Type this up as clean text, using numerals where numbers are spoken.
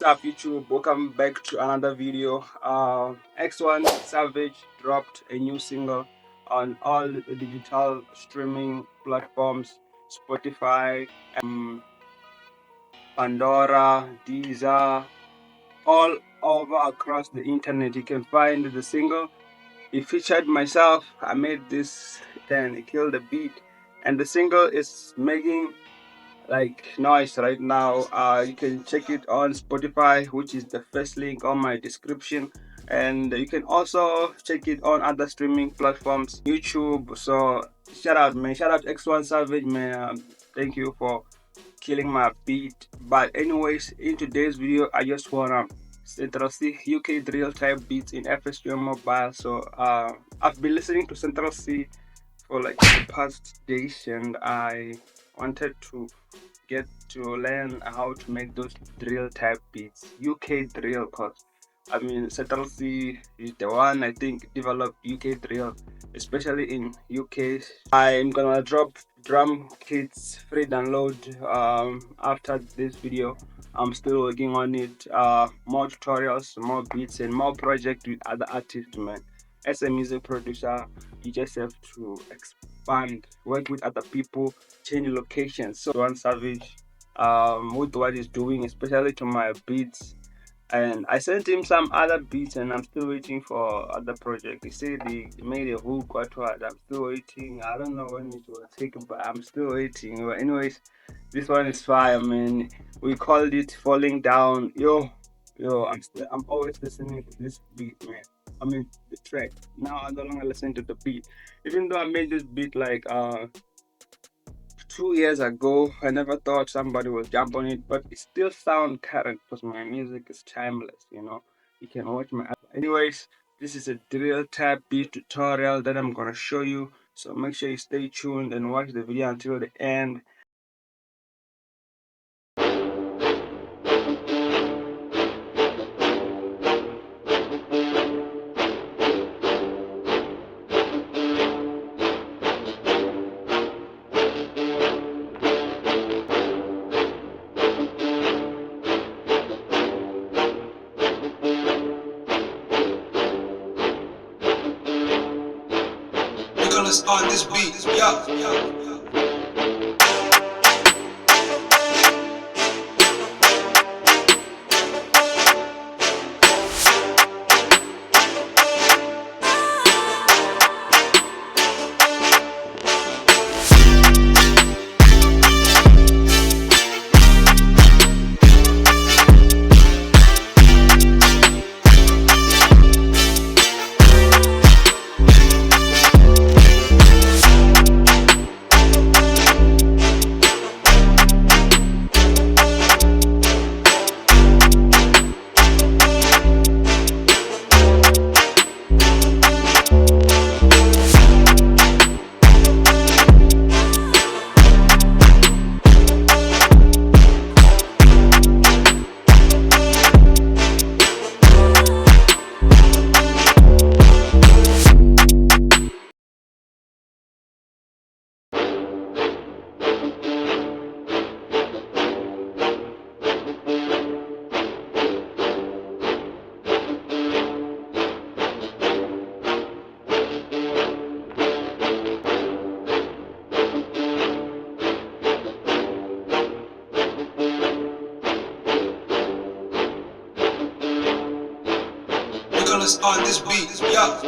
What's up YouTube, welcome back to another video. X1 Savage dropped a new single on all the digital streaming platforms: Spotify, Pandora, Deezer, all over across the internet. You can find the single. It featured myself. I made this, then it killed the beat, and the single is making like noise right now. You can check it on Spotify, which is the first link on my description, and you can also check it on other streaming platforms, YouTube. So shout out man, shout out X1 Savage man. Thank you for killing my beat. But anyways, in today's video I just wanna Central C UK drill type beats in FSU mobile. So I've been listening to Central C for like the past days, and I wanted to get to learn how to make those drill type beats, UK drill, cause I mean Central C is the one I think developed UK drill, especially in UK. I'm gonna drop drum kits free download after this video. I'm still working on it. More tutorials, more beats, and more projects with other artists, man. As a music producer, you just have to expand, work with other people, change locations. So one Savage with what he's doing, especially to my beats. And I sent him some other beats, and I'm still waiting for other project. He said he made a hook, what. I'm still waiting. I don't know when it will take, but I'm still waiting. But anyways, this one is fire, man. We called it Falling Down. Yo, I'm always listening to this beat, man. I mean the track. Now I no longer listen to the beat. Even though I made this beat like 2 years ago, I never thought somebody would jump on it, but it still sound current because my music is timeless, you know. You can watch my anyways, this is a drill type beat tutorial that I'm gonna show you. So make sure you stay tuned and watch the video until the end. Nicolas on this beat, yeah. Nicolas on this beat, yeah.